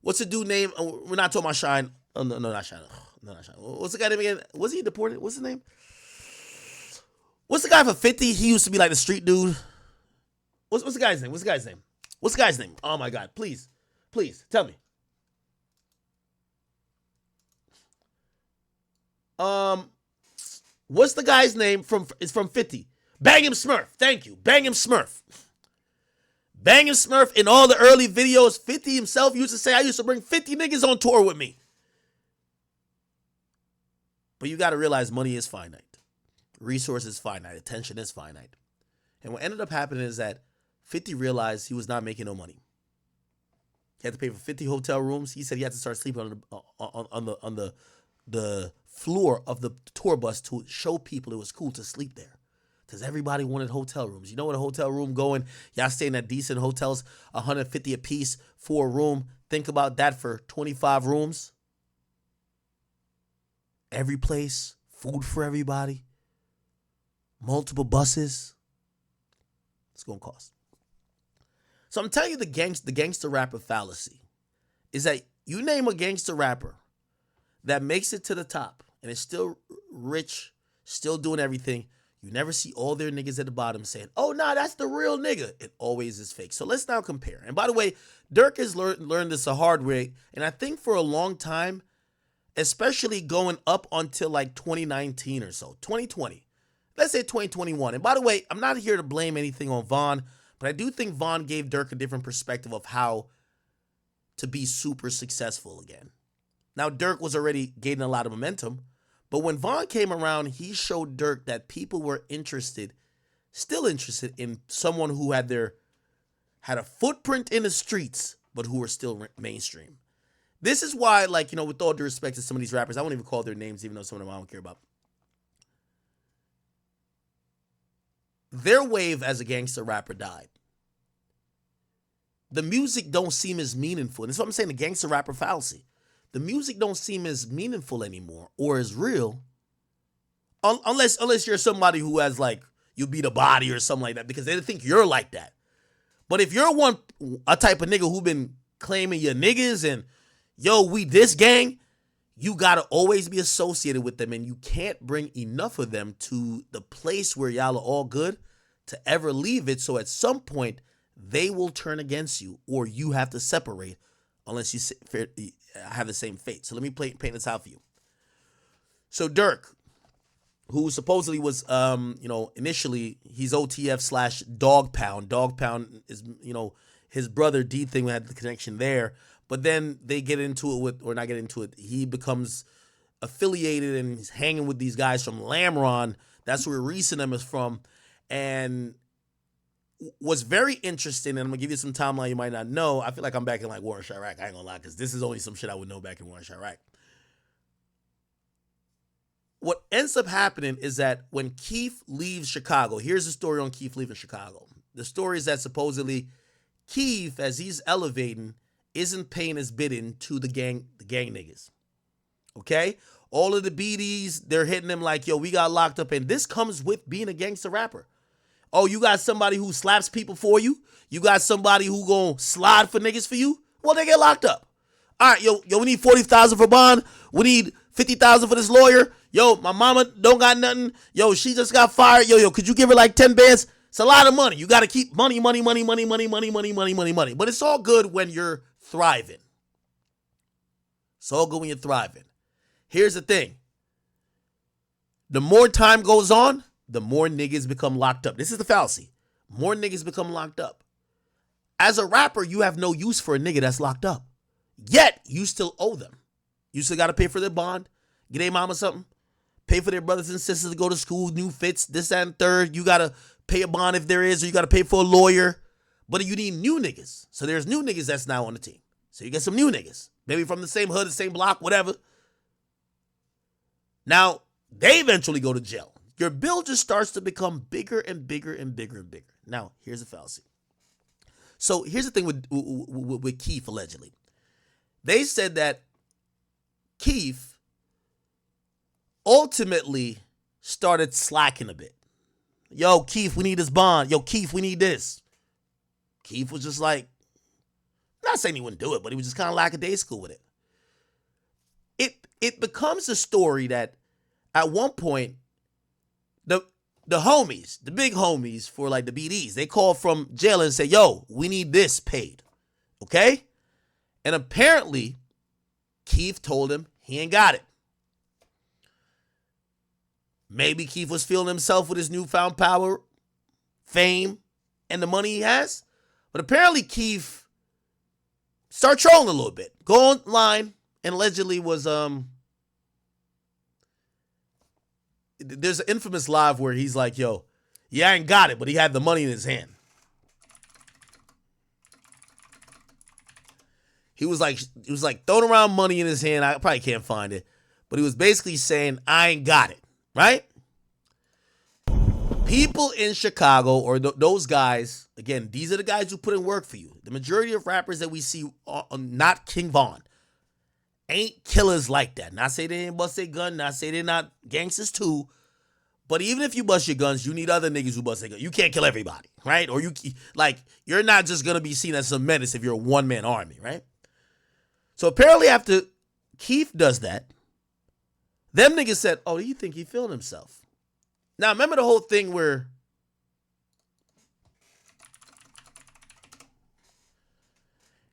What's the dude name? We're not talking about Shine. Oh, no, not Shine. No, not Shine. What's the guy name again? Was he deported? What's his name? What's the guy for 50? He used to be like the street dude. What's the guy's name? What's the guy's name? What's the guy's name? Oh my God! Please, tell me. What's the guy's name from? It's from 50. Bang him Smurf. Thank you. Bang him Smurf. Bang him Smurf in all the early videos. 50 himself used to say, I used to bring 50 niggas on tour with me. But you got to realize money is finite. Resources finite. Attention is finite. And what ended up happening is that 50 realized he was not making no money. He had to pay for 50 hotel rooms. He said he had to start sleeping on the floor of the tour bus to show people it was cool to sleep there. Because everybody wanted hotel rooms. You know what a hotel room going? Y'all staying at decent hotels, $150 a piece for a room. Think about that for 25 rooms. Every place, food for everybody, multiple buses. It's going to cost. So I'm telling you the gangster rapper fallacy is that you name a gangster rapper that makes it to the top and is still rich, still doing everything. You never see all their niggas at the bottom saying, oh, nah, that's the real nigga. It always is fake. So let's now compare. And by the way, Durk has learned this a hard way. And I think for a long time, especially going up until like 2019 or so, 2020, let's say 2021. And by the way, I'm not here to blame anything on Von, but I do think Von gave Durk a different perspective of how to be super successful again. Now, Durk was already gaining a lot of momentum. But when Von came around, he showed Durk that people were still interested in someone who had a footprint in the streets, but who were still mainstream. This is why, like, you know, with all due respect to some of these rappers, I won't even call their names, even though some of them I don't care about. Their wave as a gangster rapper died. The music don't seem as meaningful. And that's what I'm saying, the gangster rapper fallacy. The music don't seem as meaningful anymore or as real unless you're somebody who has like, you beat a body or something like that because they think you're like that. But if you're a type of nigga who been claiming your niggas and, yo, we this gang, you got to always be associated with them and you can't bring enough of them to the place where y'all are all good to ever leave it. So at some point, they will turn against you or you have to separate unless you have the same fate. So let me paint this out for you. So Durk, who supposedly was, initially he's OTF / Dog Pound. Dog Pound is, his brother D thing had the connection there. But then they get into it or not get into it. He becomes affiliated and he's hanging with these guys from Lamron. That's where Reason is from. And what's very interesting, and I'm going to give you some timeline you might not know. I feel like I'm back in like War in Chirac. I ain't going to lie, because this is only some shit I would know back in War in Chirac. What ends up happening is that when Keef leaves Chicago, here's the story on Keef leaving Chicago. The story is that supposedly Keef, as he's elevating, isn't paying his bidding to the gang niggas. Okay? All of the BDs, they're hitting him like, yo, we got locked up. And this comes with being a gangster rapper. Oh, you got somebody who slaps people for you? You got somebody who gonna slide for niggas for you? Well, they get locked up. All right, yo, we need $40,000 for bond. We need $50,000 for this lawyer. Yo, my mama don't got nothing. Yo, she just got fired. Yo, could you give her like 10 bands? It's a lot of money. You got to keep money. But it's all good when you're thriving. It's all good when you're thriving. Here's the thing. The more time goes on, the more niggas become locked up. This is the fallacy. More niggas become locked up. As a rapper, you have no use for a nigga that's locked up. Yet, you still owe them. You still got to pay for their bond, get their mama something, pay for their brothers and sisters to go to school, new fits, this, that, and third. You got to pay a bond if there is, or you got to pay for a lawyer. But you need new niggas. So there's new niggas that's now on the team. So you get some new niggas. Maybe from the same hood, the same block, whatever. Now, they eventually go to jail. Your bill just starts to become bigger and bigger and bigger and bigger. Now, here's the fallacy. So here's the thing with Keef, allegedly. They said that Keef ultimately started slacking a bit. Yo, Keef, we need this bond. Yo, Keef, we need this. Keef was just like, not saying he wouldn't do it, but he was just kind of lackadaisical with it. It becomes a story that at one point, the homies, the big homies for like the BDs, they call from jail and say, yo, we need this paid. Okay? And apparently, Keef told him he ain't got it. Maybe Keef was feeling himself with his newfound power, fame, and the money he has. But apparently Keef started trolling a little bit. Go online and allegedly was there's an infamous live where he's like, yo, yeah, I ain't got it, but he had the money in his hand. He was like throwing around money in his hand. I probably can't find it. But he was basically saying, I ain't got it, right? People in Chicago, or those guys, again, these are the guys who put in work for you. The majority of rappers that we see, not King Von, ain't killers like that. Not say they ain't bust their gun, not say they're not gangsters too. But even if you bust your guns, you need other niggas who bust their guns. You can't kill everybody, right? Or you're not just going to be seen as some menace if you're a one-man army, right? So apparently after Keef does that, them niggas said, oh, do you think he feeling himself? Now, remember the whole thing where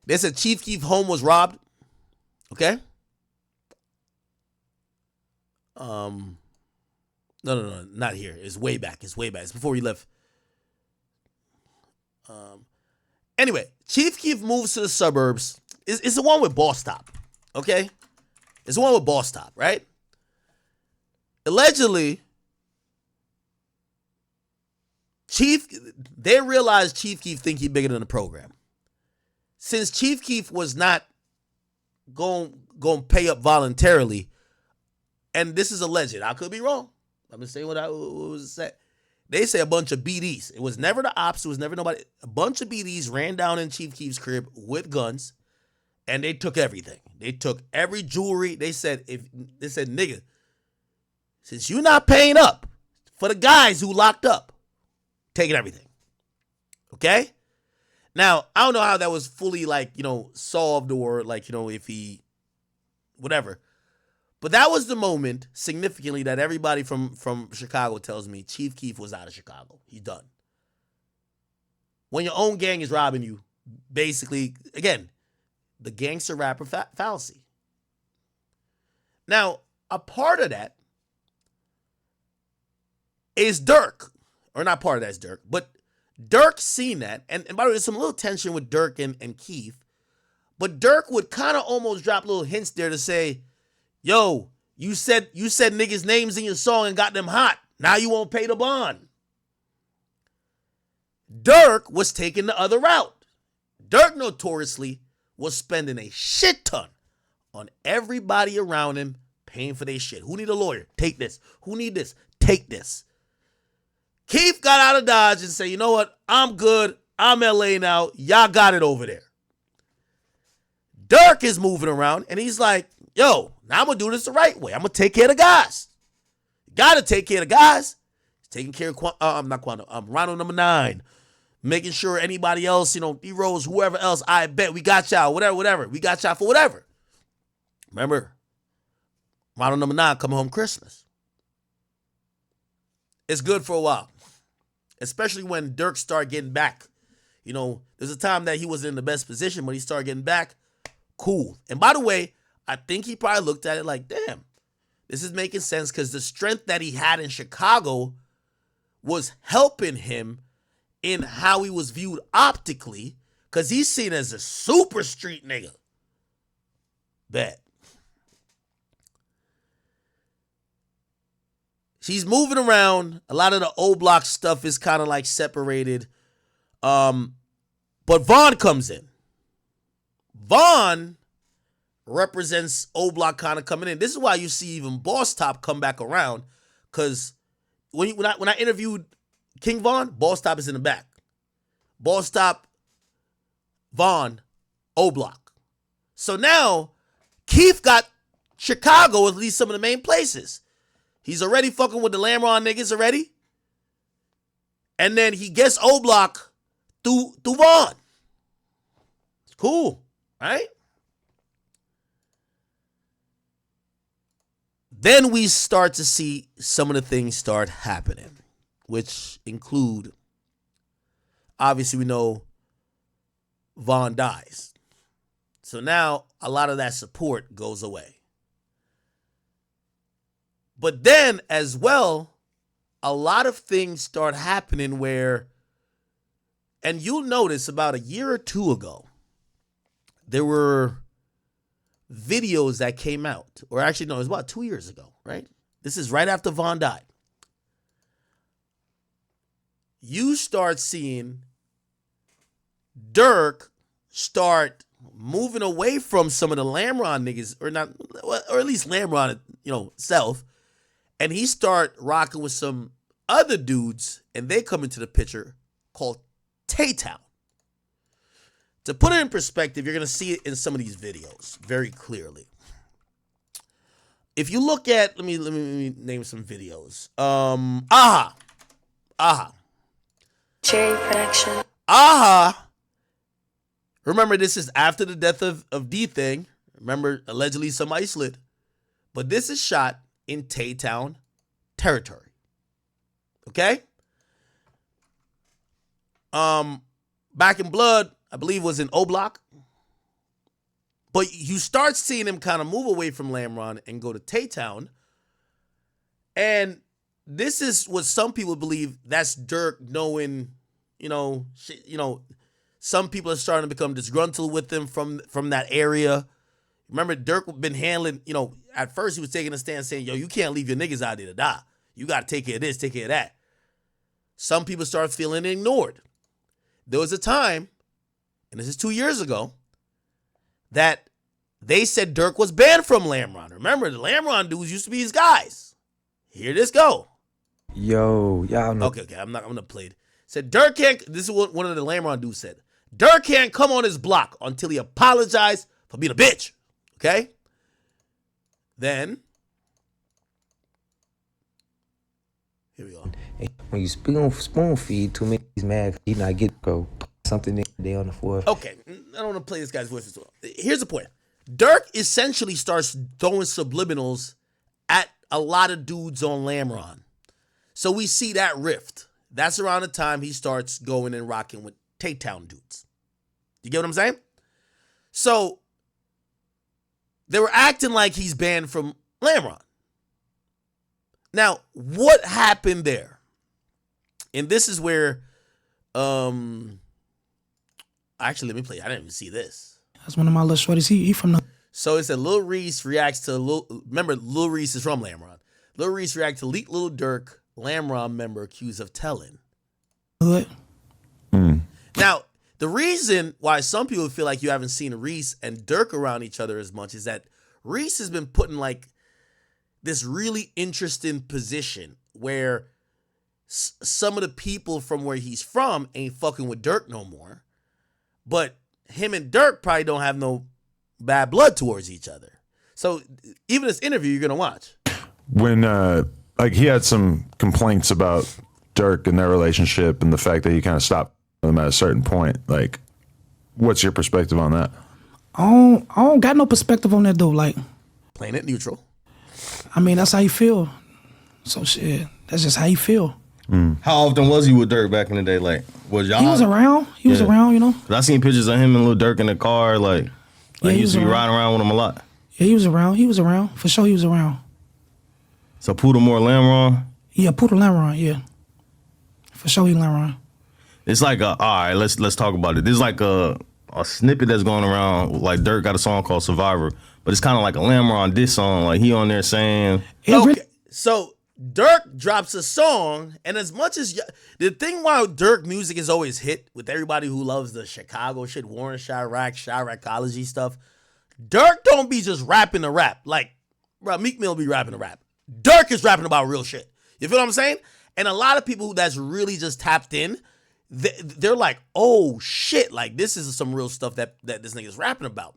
they said Chief Keef home was robbed? Okay? No, not here. It's way back. It's before he left. Anyway, Chief Keef moves to the suburbs. It's the one with Boss Top, okay? It's the one with Boss Top, right? Allegedly, they realized Chief Keef think he bigger than the program. Since Chief Keef was not going to pay up voluntarily, and this is alleged, I could be wrong. I'm going to say what was said. They say a bunch of BDs. It was never the ops. It was never nobody. A bunch of BDs ran down in Chief Keef's crib with guns, and they took everything. They took every jewelry. They said, nigga, since you're not paying up for the guys who locked up, taking everything. Okay? Now, I don't know how that was fully, solved or, if he, whatever. But that was the moment, significantly, that everybody from Chicago tells me Chief Keef was out of Chicago. He's done. When your own gang is robbing you, basically, again, the gangster rapper fallacy. Now, a part of that is Durk. Or not part of that is Durk, but Durk seen that. And by the way, there's some little tension with Durk and Keef. But Durk would kind of almost drop little hints there to say, yo, you said niggas' names in your song and got them hot. Now you won't pay the bond. Durk was taking the other route. Durk notoriously was spending a shit ton on everybody around him paying for their shit. Who need a lawyer? Take this. Who need this? Take this. Keef got out of Dodge and said, you know what? I'm good. I'm LA now. Y'all got it over there. Durk is moving around and he's like, yo, now I'm going to do this the right way. I'm going to take care of the guys. Got to take care of the guys. He's taking care of Ronald number 9. Making sure anybody else, D-Rose, whoever else, I bet we got y'all, whatever. We got y'all for whatever. Remember, Ronald number 9 coming home Christmas. It's good for a while. Especially when Durk started getting back. There's a time that he wasn't in the best position, but he started getting back. Cool. And by the way, I think he probably looked at it like, damn, this is making sense because the strength that he had in Chicago was helping him in how he was viewed optically because he's seen as a super street nigga. Bet. She's moving around. A lot of the old block stuff is kind of like separated. But Vaughn comes in. Vaughn represents old block kind of coming in. This is why you see even Boss Top come back around. Because when I interviewed King Von, Boss Top is in the back. Boss Top, Vaughn, O Block. So now, Keef got Chicago, at least some of the main places. He's already fucking with the Lamron niggas already. And then he gets O Block through Vaughn. It's Cool, right? Then we start to see some of the things start happening, which include, obviously, we know Von dies. So now a lot of that support goes away. But then as well, a lot of things start happening where, and you'll notice about a year or two ago, there were videos that came out, or actually, no, it was about 2 years ago, right? This is right after Von died. You start seeing Durk start moving away from some of the Lamron niggas, or not, or at least Lamron, self, and he start rocking with some other dudes, and they come into the picture called Tay-Town. To put it in perspective, you're going to see it in some of these videos very clearly. If you look at, let me name some videos. Aha. Cherry production. Aha. Remember, this is after the death of D-Thing. Remember, allegedly somebody slid. But this is shot in Tay-Town territory. Okay? Back in Blood, I believe, was in O-Block. But you start seeing him kind of move away from Lamron and go to Tay-Town. And this is what some people believe that's Durk knowing, some people are starting to become disgruntled with him from that area. Remember, Durk been handling, at first he was taking a stand saying, yo, you can't leave your niggas out there to die. You got to take care of this, take care of that. Some people start feeling ignored. There was a time, and this is 2 years ago, that they said Durk was banned from Lamron. Remember, the Lamron dudes used to be his guys. Here this go. Yo, y'all know. Okay, I'm gonna play it. Said Durk can't, this is what one of the Lamron dudes said. Durk can't come on his block until he apologized for being a bitch. Okay? Then, here we go. When you spoon feed too many, he's mad. He not get go something they on the floor. Okay, I don't want to play this guy's voice as well. Here's the point. Durk essentially starts throwing subliminals at a lot of dudes on Lamron. So we see that rift. That's around the time he starts going and rocking with Tay-Town dudes. You get what I'm saying? So they were acting like he's banned from Lamron. Now, what happened there? And this is where, actually, let me play. I didn't even see this. That's one of my little shorties. He from the. So it said Lil Reese reacts to remember Lil Reese is from Lamron. Lil Reese reacts to leaked Lil Durk Lamron member accused of telling. Hood. Now, the reason why some people feel like you haven't seen Reese and Durk around each other as much is that Reese has been put in like this really interesting position where some of the people from where he's from ain't fucking with Durk no more. But him and Durk probably don't have no bad blood towards each other. So even this interview you're going to watch. When, he had some complaints about Durk and their relationship and the fact that he kind of stopped them at a certain point. Like, what's your perspective on that? I don't got no perspective on that though. Like, Playing it neutral. I mean, that's how you feel. So shit, that's just how you feel. How often was he with Durk back in the day? Like, was y'all? He was around. He was around, 'Cause I seen pictures of him and Lil Durk in the car. Like Yeah, he he used to be was riding around with him a lot. Yeah, he was around. He was around. For sure, he was around. So Poodlemore Lamron. Yeah, Poodle Lamron, yeah. For sure, he Lamron. It's like all right, let's talk about it. There's like a snippet that's going around. Like Durk got a song called Survivor, but it's kind of like a Lamron diss song. Like he on there saying, Okay, so Durk drops a song, and as much as the thing why Durk music is always hit with everybody who loves the Chicago shit, Warren Chiracology stuff, Durk don't be just rapping to rap. Like, bro, Meek Mill be rapping to rap. Durk is rapping about real shit. You feel what I'm saying? And a lot of people that's really just tapped in, they're like, oh shit, like this is some real stuff that this nigga's rapping about.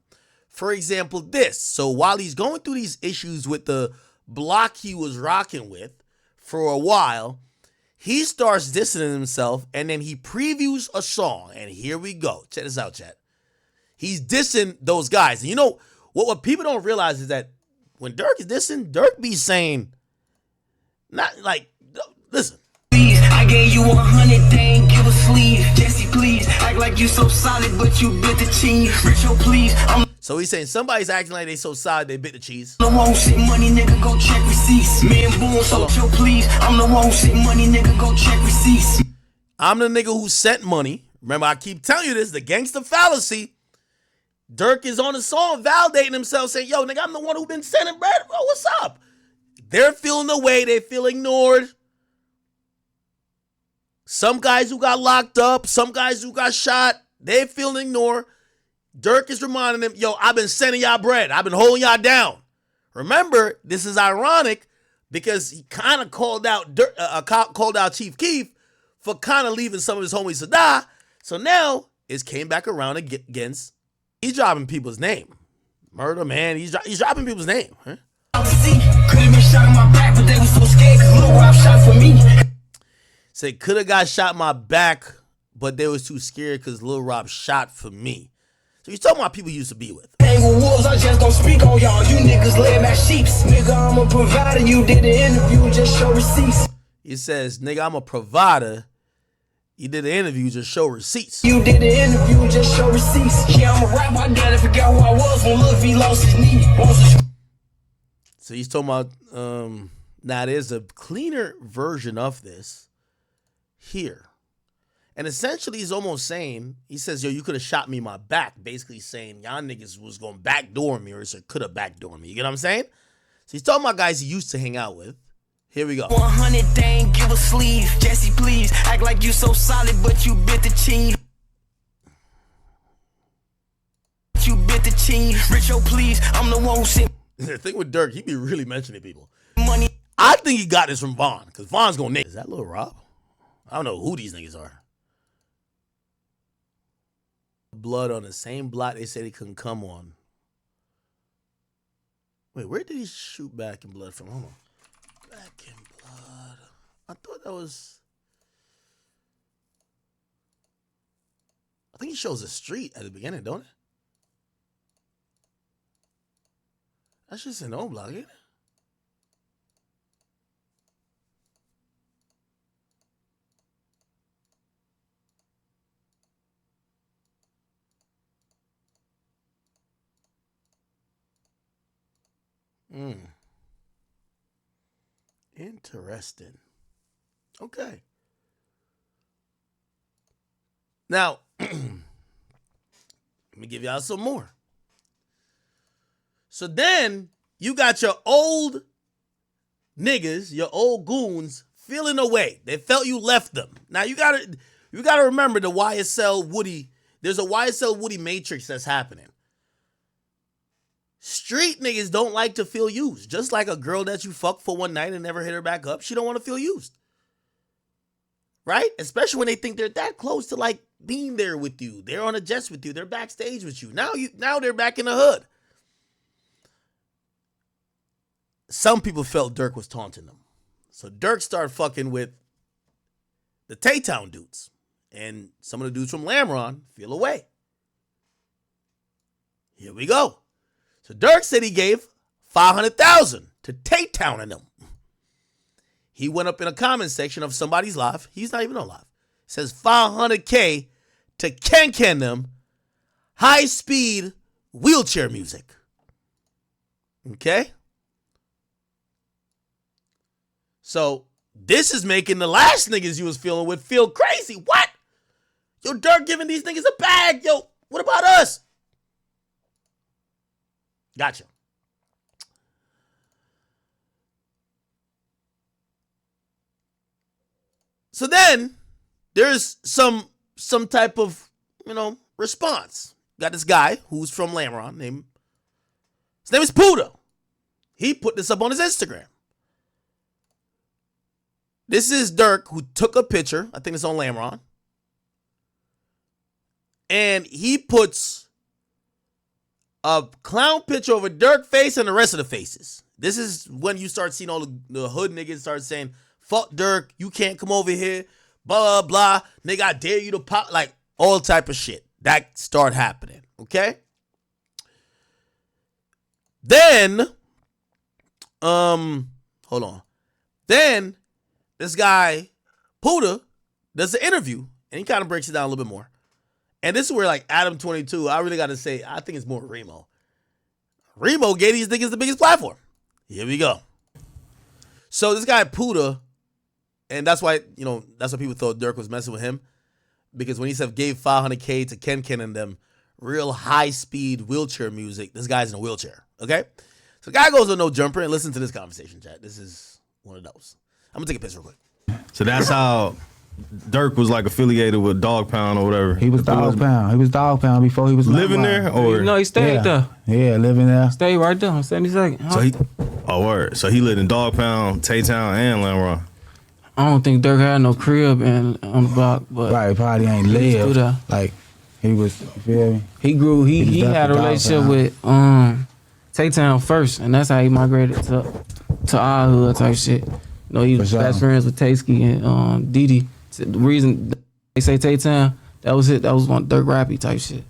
For example, this. So while he's going through these issues with the block he was rocking with for a while, he starts distancing himself and then he previews a song. And here we go. Check this out, chat. He's dissing those guys. And you know what people don't realize is that when Durk is dissing, Durk be saying, not like, listen. I gave you 100, they ain't give a sleeve. Jesse, please, act like you so solid, but you bit the cheese. Richo, please, I'm So he's saying somebody's acting like they so solid they bit the cheese. the one who shit money, nigga, go check receipts. Me and Boone, so chill, please. I'm the one who shit money, nigga, go check receipts. I'm the nigga who sent money. Remember, I keep telling you this, the gangster fallacy. Durk is on the song validating himself, saying, yo, nigga, I'm the one who been sending bread. Bro, what's up? They're feeling the way. They feel ignored. Some guys who got locked up, some guys who got shot, they feel ignored. Durk is reminding them, yo, I've been sending y'all bread. I've been holding y'all down. Remember, this is ironic because he kind of called out Chief Keef for kind of leaving some of his homies to die. So now it's came back around against, he's dropping people's name. Murder, man, he's dropping people's name. Huh? Could've been shot in my back, but they was so scared because Lil Rob shot for me. Say, could have got shot in my back, but they was too scared because Lil Rob shot for me. So he's talking about people he used to be with. Hang with wolves, I just don't speak on y'all. You niggas lay my sheeps. Nigga, I'm a provider. You did the interview, just show receipts. He says, nigga, I'm a provider. You did the interview, just show receipts. You did the interview, just show receipts. Yeah, I'm a rapper, I gotta forget who I was when Lil V lost his knee. So he's talking about, now there's a cleaner version of this here. And essentially he's almost saying, he says, yo, you could have shot me in my back. Basically saying, y'all niggas was going to backdoor me, or he said, could have backdoor me. You get what I'm saying? So he's talking about guys he used to hang out with. Here we go. 100, they ain't give a sleeve. Jesse, please, act like you so solid, but you bit the cheese. You bit the cheese. Richo, please, I'm the one who sent The thing with Durk, he be really mentioning people. money. I think he got this from Vaughn, because Vaughn's going to name. Is that Lil Rob? I don't know who these niggas are. Blood on the same block they said he couldn't come on. Wait, where did he shoot Back in Blood from? Hold on. Back in Blood. I thought that was... I think he shows a street at the beginning, don't it? That's just an old block, ain't it? Interesting. Okay. Now, let me give y'all some more. So then you got your old niggas, your old goons feeling away. They felt you left them. Now you gotta remember the YSL Woody. There's a YSL Woody matrix that's happening. Street niggas don't like to feel used. Just like a girl that you fuck for one night and never hit her back up, she don't want to feel used. Right? Especially when they think they're that close to like being there with you. They're on a jet with you. They're backstage with you. Now they're back in the hood. Some people felt Durk was taunting them. So Durk started fucking with the Tay-Town dudes. And some of the dudes from Lamron feel away. Here we go. So Durk said he gave $500,000 to Tay-Town and them. He went up in a comment section of somebody's live. He's not even on live. It says $500K to Ken them high-speed wheelchair music. Okay? So this is making the last niggas you was feeling with feel crazy. What? Yo, Durk giving these niggas a bag. Yo, what about us? Gotcha. So then there's some type of, response. Got this guy who's from Lamron his name is Puda. He put this up on his Instagram. This is Durk who took a picture. I think it's on Lamron. And he puts a clown picture of a Durk face and the rest of the faces. This is when you start seeing all the hood niggas start saying, fuck Durk, you can't come over here, blah, blah, blah. Nigga, I dare you to pop, like all type of shit. That start happening. Okay. Then, hold on. Then this guy, Puda, does an interview and he kind of breaks it down a little bit more. And this is where like Adam 22, I really got to say, I think it's more Remo. Remo gave these niggas the biggest platform. Here we go. So this guy Puda, and that's why, that's why people thought Durk was messing with him. Because when he said gave $500K to Ken and them, real high-speed wheelchair music, this guy's in a wheelchair, okay? So the guy goes on No Jumper and listen to this conversation, chat. This is one of those. I'm going to take a piss real quick. So that's how Durk was like affiliated with Dog Pound or whatever. He was Dog Pound. He was Dog Pound before he was living there, or No, he stayed there. Yeah, living there. Stayed right there on 72nd. so he. Oh, word. So he lived in Dog Pound, Tay-Town, and Lamron. I don't think Durk had no crib on the block, but Right, probably ain't he was through lived. there. Like, he was, you feel me? He grew. He was had a definitely relationship Dog with Tay-Town first, and that's how he migrated to our hood type shit. He was For sure. best friends with Tasky and Didi. So the reason they say Tay-Town, that was it. That was one Durk Rappy type shit.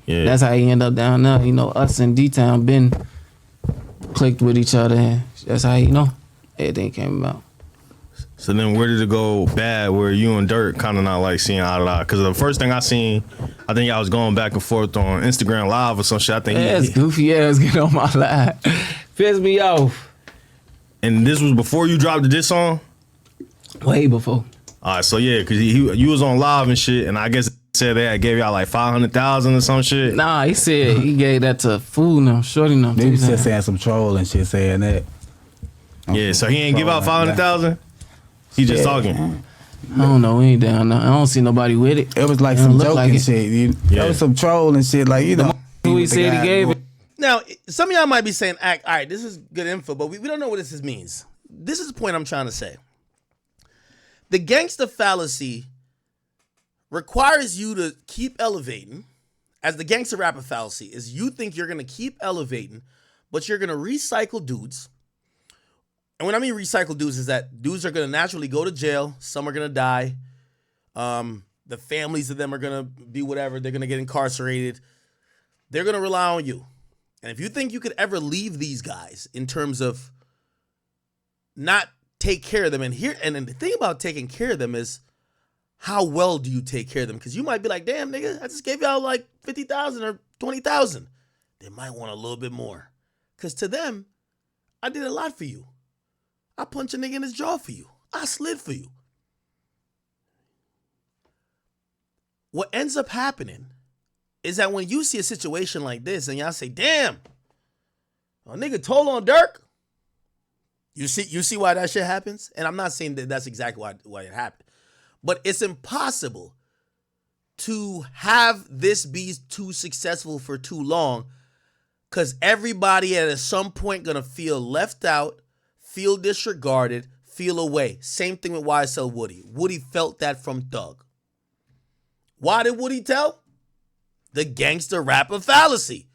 Yeah. That's how he ended up down there. Us and D-Town been clicked with each other, and that's how everything came about. So then where did it go bad where you and Durk kind of not like seeing eye to eye? Because the first thing I seen, I think I was going back and forth on Instagram Live or some shit. I think Ass goofy ass get on my live. Piss me off. and this was before you dropped this song? Way before. All right, so yeah, because you was on live and shit, and I guess it said they gave y'all like 500,000 or some shit. Nah, he said he gave that to fool them, shorty them. They was just saying some troll and shit saying that. Yeah, so he ain't give out 500,000. He just talking. I don't know, we ain't down there. I don't see nobody with it. It was like It don't some look joking like it. shit. Yeah. There was some troll and shit, like, Who he said he gave it. Now, some of y'all might be saying, all right, this is good info, but we don't know what this means. This is the point I'm trying to say. The gangster fallacy requires you to keep elevating, as the gangster rapper fallacy is you think you're going to keep elevating, but you're going to recycle dudes. And when I mean recycle dudes is that dudes are going to naturally go to jail. Some are going to die. The families of them are going to be whatever. They're going to get incarcerated. They're going to rely on you. And if you think you could ever leave these guys in terms of not take care of them, and then the thing about taking care of them is how well do you take care of them? Because you might be like, damn, nigga, I just gave y'all like 50,000 or 20,000. They might want a little bit more. Because to them, I did a lot for you. I punched a nigga in his jaw for you. I slid for you. What ends up happening is that when you see a situation like this and y'all say, damn, a nigga told on Durk, you see why that shit happens? And I'm not saying that that's exactly why it happened. But it's impossible to have this be too successful for too long because everybody at some point gonna feel left out, feel disregarded, feel away. Same thing with YSL Woody. Woody felt that from Thug. Why did Woody tell? The gangster rapper fallacy.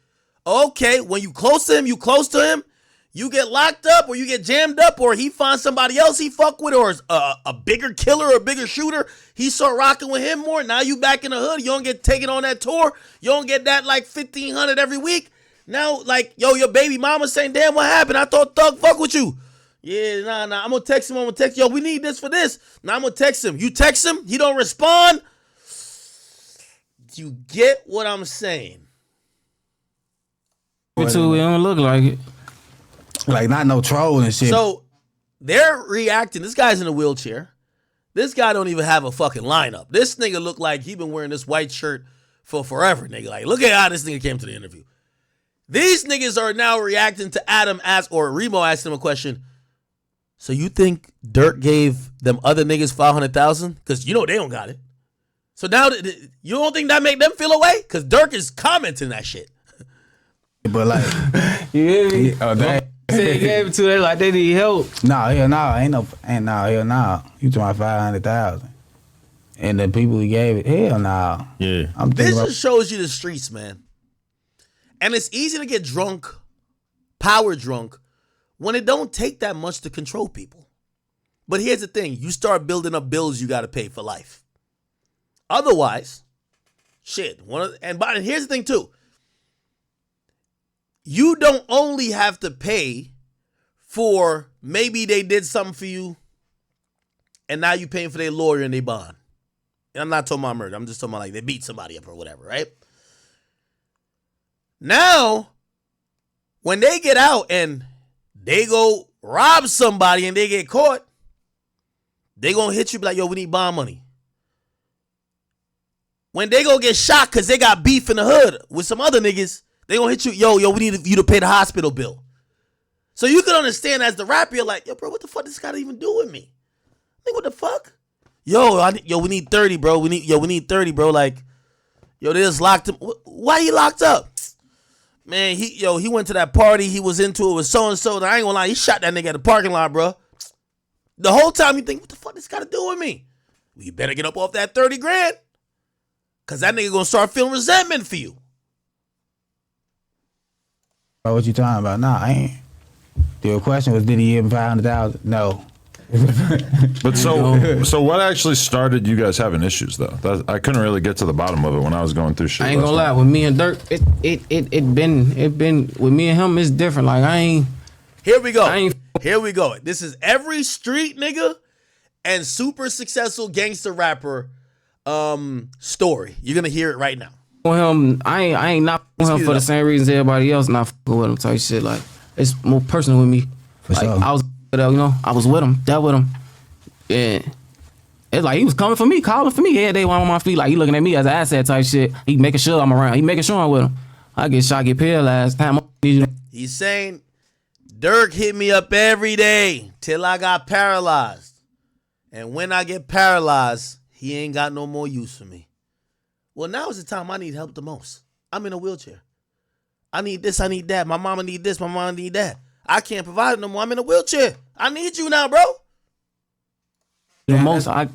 Okay, when you close to him, you get locked up or you get jammed up or he finds somebody else he fuck with or a bigger killer or a bigger shooter. He start rocking with him more. Now you back in the hood. You don't get taken on that tour. You don't get that like 1,500 every week. Now like, yo, your baby mama saying, damn, what happened? I thought Thug fuck with you. Yeah, nah. I'm going to text him. Yo, we need this for this. Now I'm going to text him. You text him. He don't respond. You get what I'm saying? It don't look like it. Like, not no troll and shit. So they're reacting. This guy's in a wheelchair. This guy don't even have a fucking lineup. This nigga look like he been wearing this white shirt for forever, nigga. Like, look at how this nigga came to the interview. These niggas are now reacting to Adam or Remo asked him a question. So you think Durk gave them other niggas 500,000? Because you know they don't got it. So now you don't think that make them feel away? Because Durk is commenting that shit. But like, You hear me? that, Said he gave it to them like they need help. nah, hell no, hell no. You talking about 500,000, and the people he gave it, hell no. Yeah. I'm This thinking about, just shows you the streets, man. And it's easy to get drunk, power drunk, when it don't take that much to control people. But here's the thing. You start building up bills you got to pay for life. Otherwise, shit. And here's the thing, too. you don't only have to pay for maybe they did something for you and now you paying for their lawyer and their bond. And I'm not talking about murder. I'm just talking about like they beat somebody up or whatever, right? Now, when they get out and they go rob somebody and they get caught, they gonna hit you like, yo, we need bond money. When they go get shot because they got beef in the hood with some other niggas, they gonna hit you, yo, we need you to pay the hospital bill. So you can understand as the rapper, you're like, yo, bro, what the fuck does this got to even do with me? Like, what the fuck? Yo, we need 30, bro. We need 30, bro. Like, yo, they just locked him. Why he locked up? Man, he went to that party. He was into it with so-and-so. I ain't gonna lie, he shot that nigga at the parking lot, bro. The whole time you think, what the fuck this got to do with me? Well, you better get up off that 30 grand. Because that nigga gonna start feeling resentment for you. What you talking about? Nah, I ain't. The question was, did he give him 500,000? No. But so what actually started you guys having issues though? I couldn't really get to the bottom of it when I was going through shit. I ain't gonna lie, with me and Durk, it been with me and him, it's different. Like Here we go. This is every street nigga and super successful gangster rapper story. You're gonna hear it right now. with him, I ain't not with him for the same reasons everybody else not fucking with him type shit. Like, it's more personal with me. Like, sure. I was, I was with him, dealt with him. And it's like he was coming for me, calling for me every day while I'm on my feet. Like, he looking at me as an asset type shit. He making sure I'm around. He making sure I'm with him. I get shot, get paralyzed. He's saying, Durk hit me up every day till I got paralyzed. And when I get paralyzed, he ain't got no more use for me. Well, now is the time I need help the most. I'm in a wheelchair. I need this, I need that. My mama need this, my mama need that. I can't provide it no more. I'm in a wheelchair. I need you now, bro. The most I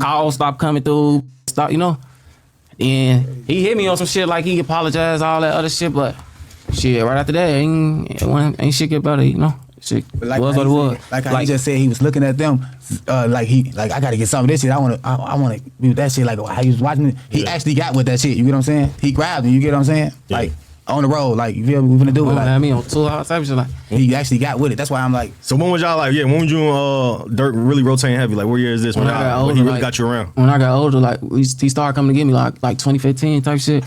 calls stop coming through, stop, And he hit me on some shit like he apologized, all that other shit, but shit, right after that, ain't shit get better, Shit like was what it was. Like how he just said he was looking at them, I gotta get some of this shit. I wanna be with that shit. Like how he was watching it, he actually got with that shit. You get what I'm saying? He grabbed it. You get what I'm saying? Yeah. Like on the road, like you feel me? We finna do it. Like me on 2 hours type of shit. Like he actually got with it. That's why I'm like. So when was y'all like? Yeah, when was you Durk really rotating heavy? Like what year is this? When I got older, he really got you around? When I got older, like he started coming to get me like 2015 type shit.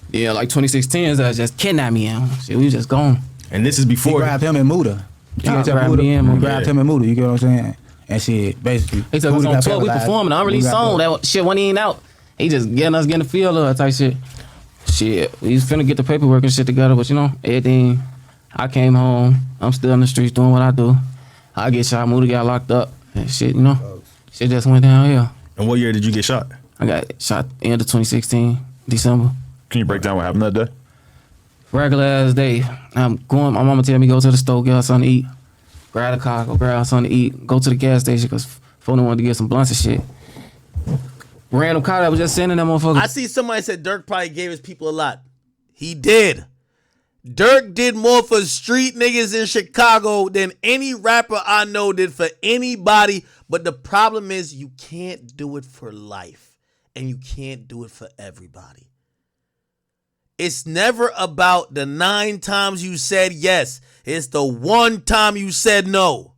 Yeah, like 2016 is just kidnapped me and shit. We was just gone. And this is before he grabbed him and Muda. Grabbed him and Muda. You get what I'm saying? And shit, basically. He took us on tour. We performing. I already song that shit wasn't even out. He just getting the feel of it type shit. Shit, we was finna get the paperwork and shit together, but everything. I came home. I'm still in the streets doing what I do. I get shot. Muda got locked up and shit. Shit just went downhill. And what year did you get shot? I got shot end of 2016, December. Can you break down what happened that day? Regular ass day. I'm going. My mama tell me go to the store, get her something to eat. Grab a car, go grab her something to eat. Go to the gas station because phone wanted to get some blunts and shit. Random car that was just sending that motherfucker. I see somebody said Durk probably gave his people a lot. He did. Durk did more for street niggas in Chicago than any rapper I know did for anybody. But the problem is you can't do it for life. And you can't do it for everybody. It's never about the 9 times you said yes. It's the 1 time you said no.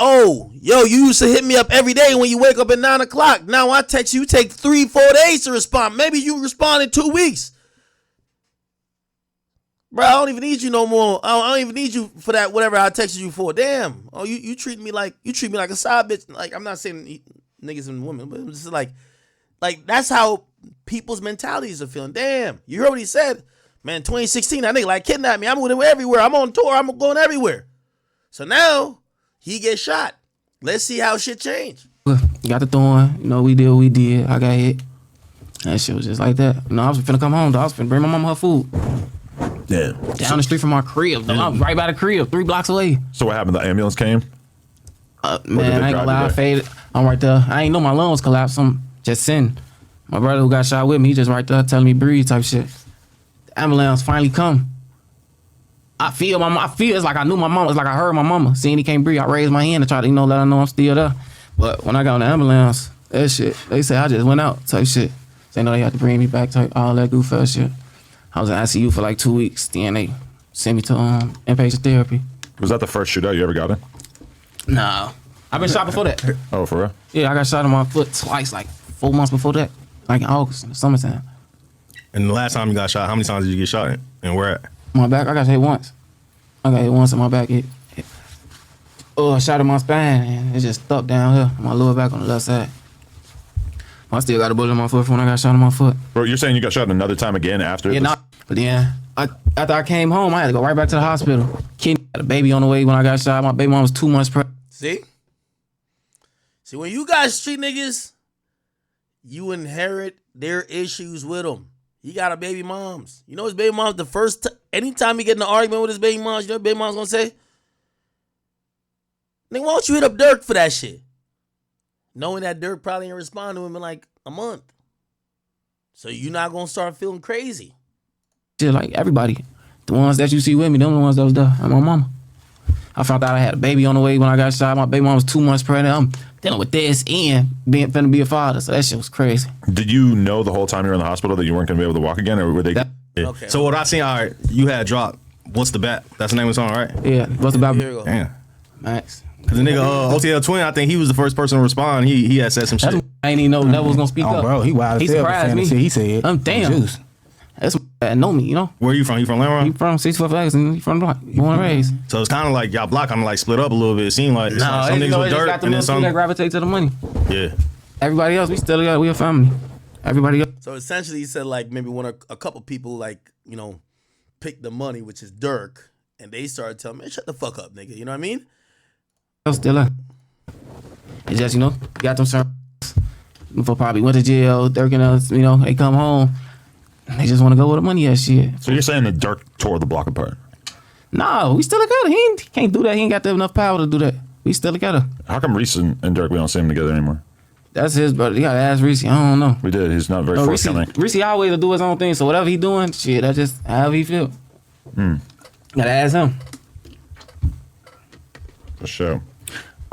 Oh, yo, you used to hit me up every day when you wake up at 9 o'clock. Now I text you, take 3-4 days to respond. Maybe you respond in 2 weeks. Bro, I don't even need you no more. I don't even need you for that, whatever I texted you for. Damn. Oh, you treat me like a side bitch. Like, I'm not saying niggas and women, but it's just like that's how people's mentalities are feeling. Damn, you heard what he said. Man, 2016, that nigga like kidnapped me. I'm with him everywhere. I'm on tour. I'm going everywhere. So now he gets shot. Let's see how shit change. Got the thorn. We did what we did. I got hit. That shit was just like that. I was finna come home, though. I was finna bring my mama her food. Yeah. Down the street from our crib, though. I'm right by the crib, 3 blocks away. So what happened? The ambulance came? Man, I ain't gonna lie. I faded. I'm right there. I ain't know my lungs collapsed. I'm just sitting. My brother who got shot with me, he just right there telling me breathe type shit. The ambulance finally come. I feel it's like I knew my mama. It's like I heard my mama. Seeing he can't breathe, I raised my hand to try to, let her know I'm still there. But when I got on the ambulance, that shit, they say I just went out type shit. They know they had to bring me back, type all that goof ass shit. I was in ICU for like 2 weeks. Then they sent me to inpatient therapy. Was that the first shootout you ever got in? Nah, I've been shot before that. Oh, for real? Yeah, I got shot in my foot twice, like 4 months before that, like in August in the summertime. And the last time you got shot, how many times did you get shot in? And where at? My back, I got hit once. I got hit once in my back. Shot in my spine, and it just stuck down here, my lower back on the left side. I still got a bullet in my foot from when I got shot in my foot. Bro, you're saying you got shot another time again after? Yeah, this? but then after I came home, I had to go right back to the hospital. Kid had a baby on the way when I got shot. My baby mom was 2 months pregnant. See, when you got street niggas, you inherit their issues with them. He got a baby moms. You know his baby moms, anytime he get in an argument with his baby moms, you know what baby mom's gonna say? Nigga, why don't you hit up Durk for that shit? Knowing that Durk probably ain't respond to him in like a month. So you're not gonna start feeling crazy. Shit, like everybody. The ones that you see with me, them the ones that was there. And my mama. I found out I had a baby on the way when I got shot. My baby mom was 2 months pregnant. I'm dealing with this and finna be a father. So that shit was crazy. Did you know the whole time you were in the hospital that you weren't gonna be able to walk again, or were they? Yeah. Okay. So what I seen, all right, you had dropped What's the Bat? That's the name of the song, right? Yeah, what's about Here we go. Damn. Max? Cause the nigga OTL Twin, I think he was the first person to respond. He had said some shit. That's I ain't even know that was gonna speak Oh, up. bro, he wild He as hell. surprised me. He said, I'm damn. Juice. That's that know me, you know. Where you from? You from Lamron? He from 64 Flags and he from the block. Born and raised. So it's kind of like y'all block kind of like split up a little bit. It seemed like it's like some you niggas know, with it just dirt got the and then little some. few that gravitate to the money. Yeah. Everybody else, we still together. We a family. Everybody else. So essentially, he said like maybe a couple people like picked the money, which is Durk, and they started telling me, "Shut the fuck up, nigga." You know what I mean? Still up. It's just, got them certain for probably went to jail, Durk and us, they come home. They just want to go with the money and shit. So you're saying that Durk tore the block apart? No, we still together. He can't do that. He ain't got enough power to do that. We still together. How come Reese and Durk, we don't see them together anymore? That's his brother. You gotta ask Reese. I don't know. We did. He's not very forthcoming. Reese always do his own thing. So whatever he doing, shit, that's just however he feel. Gotta ask him. For sure.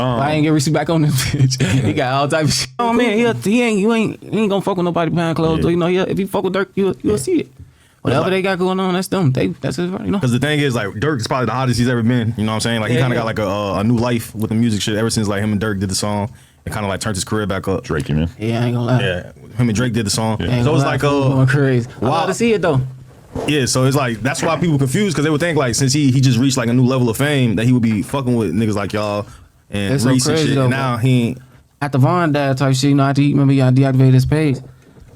I ain't get Reese back on this bitch. He got all type of shit. Oh man, he ain't gonna fuck with nobody behind closed door. If he fuck with Durk, you'll see it. Whatever they got going on, that's them. That's his, Because the thing is, like, Durk is probably the hottest he's ever been. You know what I'm saying? Like, he kind of got like a new life with the music shit ever since like him and Durk did the song. It kind of like turned his career back up. Drake, you mean? Yeah, I ain't gonna lie. Yeah, him and Drake did the song. Ain't So gonna it's lie, like fool going crazy. I love to see it though. Yeah, so it's like that's why people confused because they would think like since he just reached like a new level of fame that he would be fucking with niggas like y'all and That's so Reese and crazy, shit. though, And now bro. he ain't. After Von died type shit, after he deactivated his page,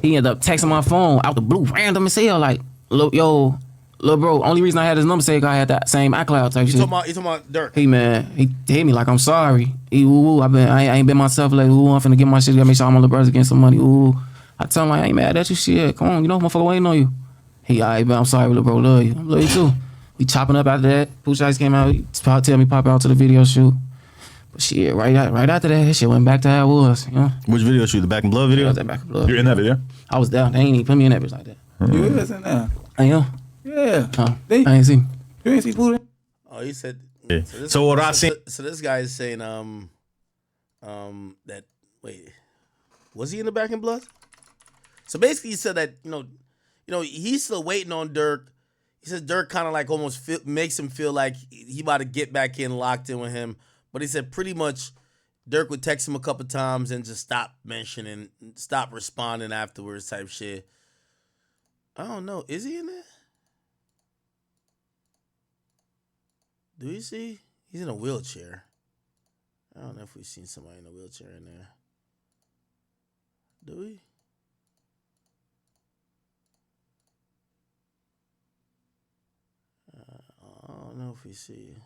he ended up texting my phone out the blue, random as hell, like, yo, little bro, only reason I had his number saved, I had that same iCloud type shit. You talking about Durk? Hey man, he hit me like I'm sorry. He I ain't been myself like I'm finna get my shit, gotta make sure all my little brothers getting some money. I tell him like I ain't mad at you, shit. Come on, motherfucker waiting on you. He alright, but I'm sorry, little bro, love you. I love you too. We chopping up after that. Pooch Ice came out, he tell me pop out to the video shoot. But shit, right after that shit went back to how it was, Which video shoot? The Back in Blood video? That back in blood. You're in that video? I was down. They ain't even put me in that bitch like that. You is in there. I am. Yeah. I They- ain't see. You ain't see Buddha? Oh, he said. Yeah. So what I seen. So this guy is saying that was he in the Back in Blood? So basically, he said that he's still waiting on Durk. He says Durk kind of like almost makes him feel like he about to get back in, locked in with him. But he said pretty much Durk would text him a couple times and just stop mentioning, stop responding afterwards type shit. I don't know. Is he in there? Do we see? He's in a wheelchair. I don't know if we've seen somebody in a wheelchair in there. Do we? I don't know if we see.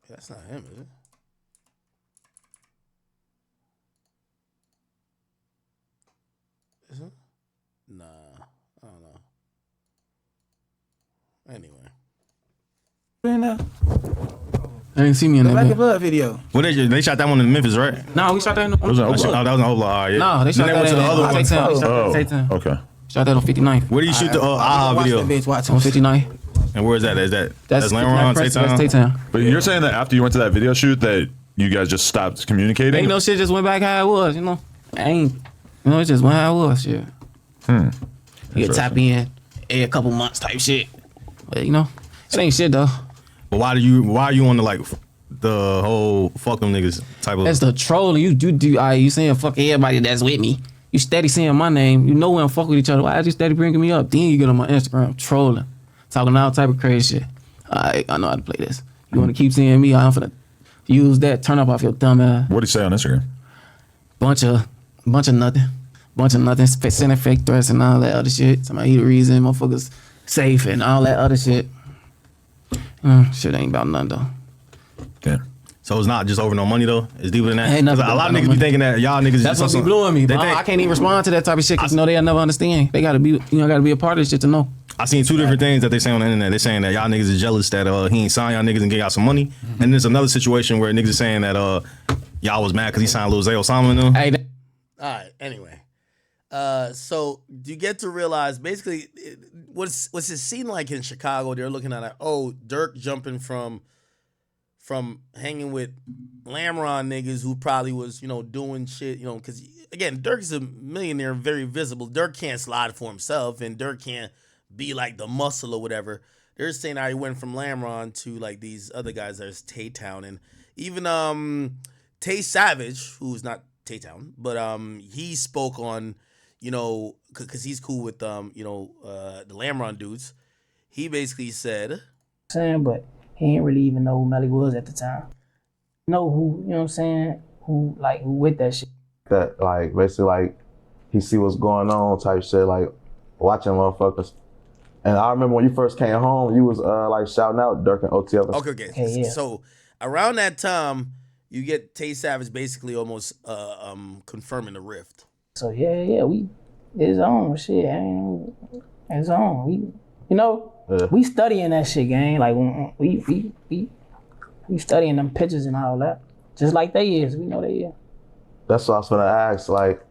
That's not him, is it? Is it? Nah, I don't know. Anyway. In there. I didn't see me in The that Black and bitch. Blood video. What they shot that one in Memphis, right? No, we shot that in the. Was that Oh, that was in Oblak. Yeah. No, they shot Then that went to the in other one. Tay-Town. They shot that Oh, in Tay-Town. okay. Shot that on 59th. Where do you shoot the Watch video? that bitch, watch On him. 59th. And where is that? Is that That's Lamron, That's Tay-Town? Tay-Town. But you're saying that after you went to that video shoot that you guys just stopped communicating? Ain't no shit just went back how it was, you know. It just went how it was, shit. You tap in every couple months type shit. But you know, it ain't shit though. But why are you on the like the whole fuck them niggas type of? That's the trolling. You saying fuck everybody that's with me. You steady saying my name. You know we don't fuck with each other. Why are you steady bringing me up? Then you get on my Instagram trolling, talking all type of crazy shit. I know how to play this. You want to keep seeing me? I'm finna use that. Turn up off your dumb ass. What do you say on Instagram? Bunch of nothing. Sending fake threats and all that other shit. Somebody the reason motherfuckers safe and all that other shit. Shit ain't about nothing though. Yeah. So it's not just over no money though. It's deeper than that. Ain't nothing 'Cause a lot of about niggas no be thinking that y'all niggas. That's just what be blowing me. They But think, I can't even respond to that type of shit because they'll never understand. They gotta be, gotta be a part of this shit to know. I seen two different things that they say on the internet. They're saying that y'all niggas is jealous that he ain't signed y'all niggas and get y'all some money. And there's another situation where niggas is saying that y'all was mad because he signed Lil Zay Osama and them. Hey, All right. Anyway, so you get to realize basically what's it seem like in Chicago? They're looking at Durk jumping from hanging with Lamron niggas who probably was doing shit because again Durk's a millionaire, very visible. Durk can't slide for himself, and Durk can't be like the muscle or whatever. They're saying how he went from Lamron to like these other guys. There's Tay-Town and even Tay Savage, who's not Tay-Town, but he spoke on because he's cool with the Lamron dudes. He basically said, but he didn't really even know who Melly was at the time. Know who, you know what I'm saying? Who with that shit. That like basically like he see what's going on type shit, like watching motherfuckers. And I remember when you first came home, you was like shouting out Durk and OTF. Okay. Yeah. So around that time, you get Tay Savage basically almost confirming the rift. So yeah, it's on shit. It's on. We studying that shit, gang. Like we studying them pictures and all that. Just like they is. We know they is. That's what I was gonna ask, like,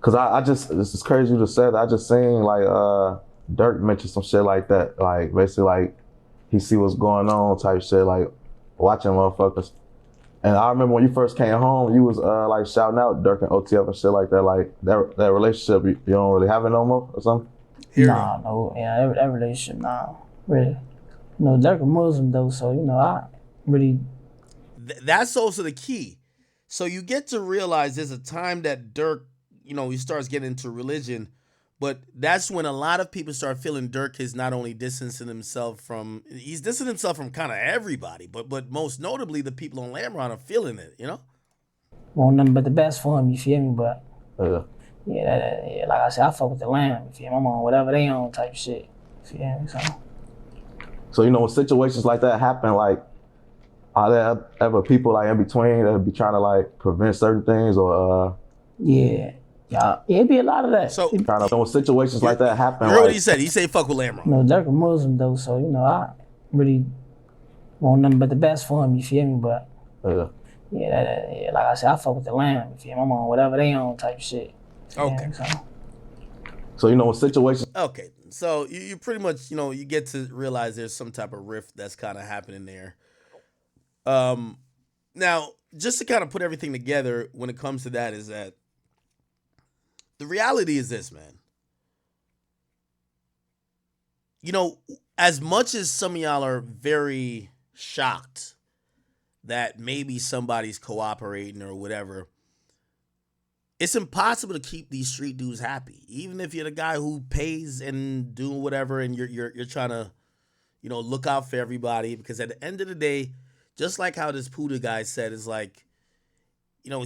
cause I just, this is crazy you just said that. I just seen like Durk mention some shit like that. Like basically like he see what's going on type shit, like watching motherfuckers. And I remember when you first came home, you was like shouting out Durk and OTF and shit like that. Like that relationship, you don't really have it no more or something? No, yeah, that relationship, nah, really. Durk a Muslim though, so I really. That's also the key. So you get to realize there's a time that Durk, he starts getting into religion, but that's when a lot of people start feeling Durk is not only distancing himself from, he's distancing himself from kind of everybody, but most notably the people on Lamron are feeling it, Want nothing but the best for him, you feel me? But Yeah. like I said, I fuck with the Lamb, you feel me? I'm on whatever they on type shit, you feel me? So when situations like that happen, like, are there ever people like in between that be trying to like prevent certain things or Yeah, it'd be a lot of that. So when situations like that happen? You heard like, what he said. He said fuck with Lamron. Durk a Muslim though, so I really want nothing but the best for him, you feel me? But like I said, I fuck with the Lamb, you feel me? I'm on whatever they on type shit. Okay. So when situations. Okay, so you pretty much you get to realize there's some type of rift that's kind of happening there. Now just to kind of put everything together when it comes to that is that the reality is this, man. As much as some of y'all are very shocked that maybe somebody's cooperating or whatever, it's impossible to keep these street dudes happy. Even if you're the guy who pays and doing whatever, and you're trying to, look out for everybody. Because at the end of the day, just like how this Puda guy said, is like,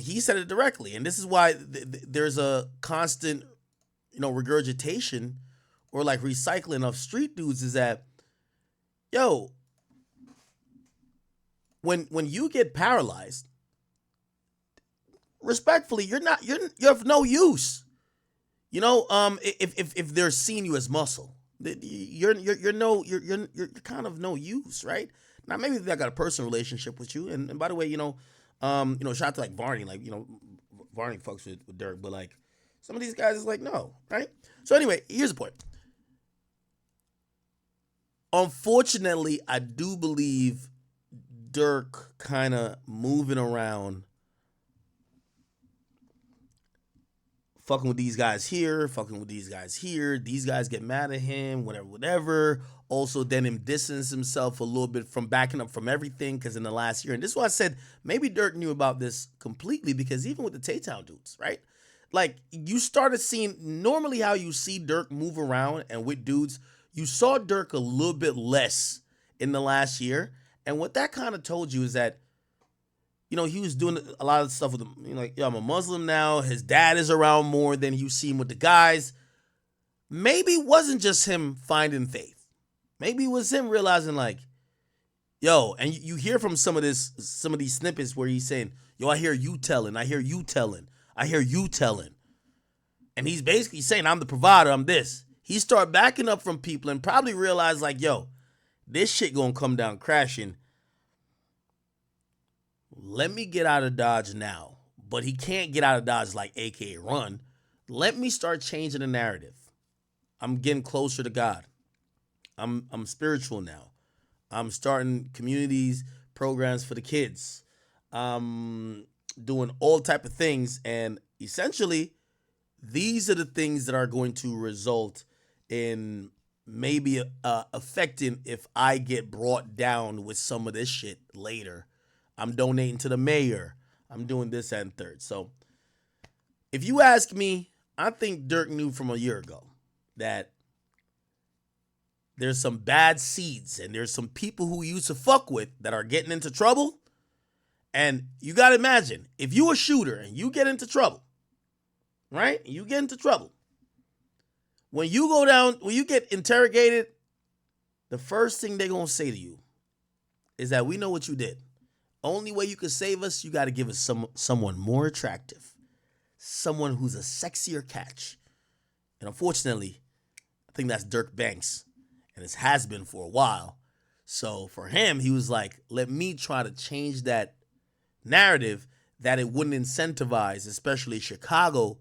he said it directly, and this is why there's a constant, regurgitation or like recycling of street dudes. Is that, when you get paralyzed, respectfully, you're of no use. If they're seeing you as muscle, you're kind of no use, right? Now maybe they got a personal relationship with you, and by the way, shout out to like Varney, like Varney fucks with Durk, but like some of these guys is like no, right? So anyway, here's the point. Unfortunately, I do believe Durk kind of moving around, fucking with these guys here, fucking with these guys here. These guys get mad at him, whatever, whatever. Also, then him distance himself a little bit from backing up from everything because in the last year, and this is why I said maybe Durk knew about this completely because even with the Tay-Town dudes, right? Like, you started seeing normally how you see Durk move around and with dudes, you saw Durk a little bit less in the last year. And what that kind of told you is that, you know, he was doing a lot of stuff with them. You know, like, yo, I'm a Muslim now. His dad is around more than you see him with the guys. Maybe it wasn't just him finding faith. Maybe it was him realizing, like, yo, and you hear from some of these snippets where he's saying, yo, I hear you telling, I hear you telling, I hear you telling. And he's basically saying, I'm the provider, I'm this. He start backing up from people and probably realize, like, yo, this shit gonna come down crashing. Let me get out of Dodge now. But he can't get out of Dodge like AKA run. Let me start changing the narrative. I'm getting closer to God. I'm spiritual now. I'm starting communities, programs for the kids. Doing all type of things. And essentially, these are the things that are going to result in maybe affecting if I get brought down with some of this shit later. I'm donating to the mayor. I'm doing this and third. So if you ask me, I think Durk knew from a year ago that there's some bad seeds and there's some people who he used to fuck with that are getting into trouble. And you got to imagine, if you a shooter and you get into trouble, right? You get into trouble. When you go down, when you get interrogated, the first thing they're going to say to you is that we know what you did. Only way you can save us, you got to give us someone more attractive. Someone who's a sexier catch. And unfortunately, I think that's Durk Banks. And it has been for a while. So for him, he was like, let me try to change that narrative that it wouldn't incentivize, especially Chicago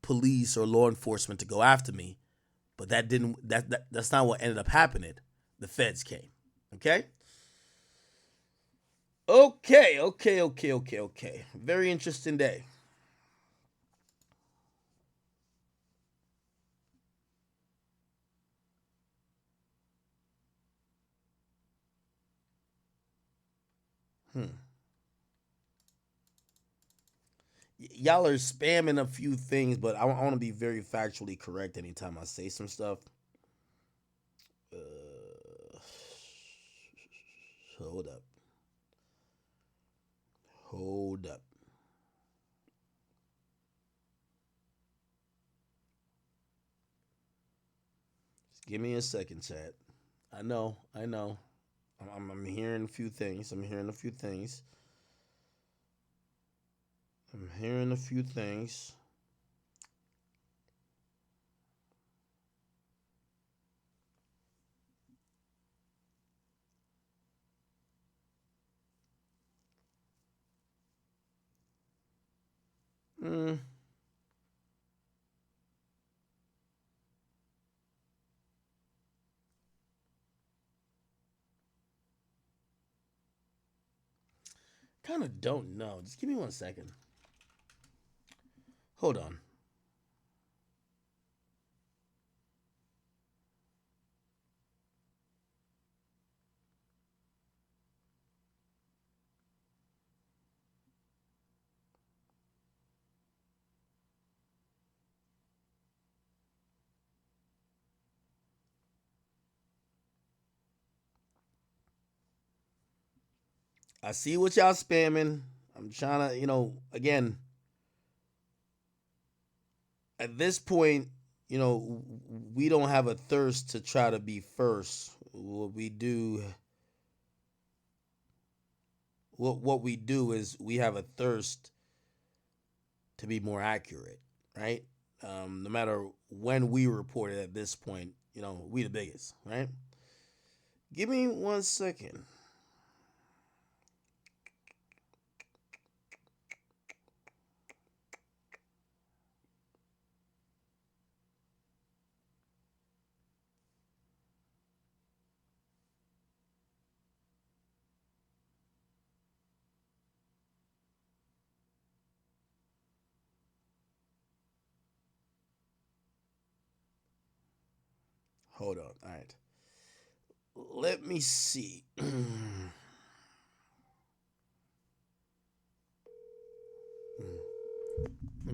police or law enforcement to go after me. But that's not what ended up happening. The feds came. Okay? Okay. Very interesting day. Y'all are spamming a few things, but I want to be very factually correct anytime I say some stuff. Hold up. Just give me a second, chat. I know. I'm hearing a few things. Kind of don't know. Just give me 1 second. Hold on. I see what y'all spamming. I'm trying to, again, at this point, we don't have a thirst to try to be first. What we do is we have a thirst to be more accurate, right? No matter when we report it at this point, we the biggest, right? Give me 1 second. Hold on. All right. Let me see. Let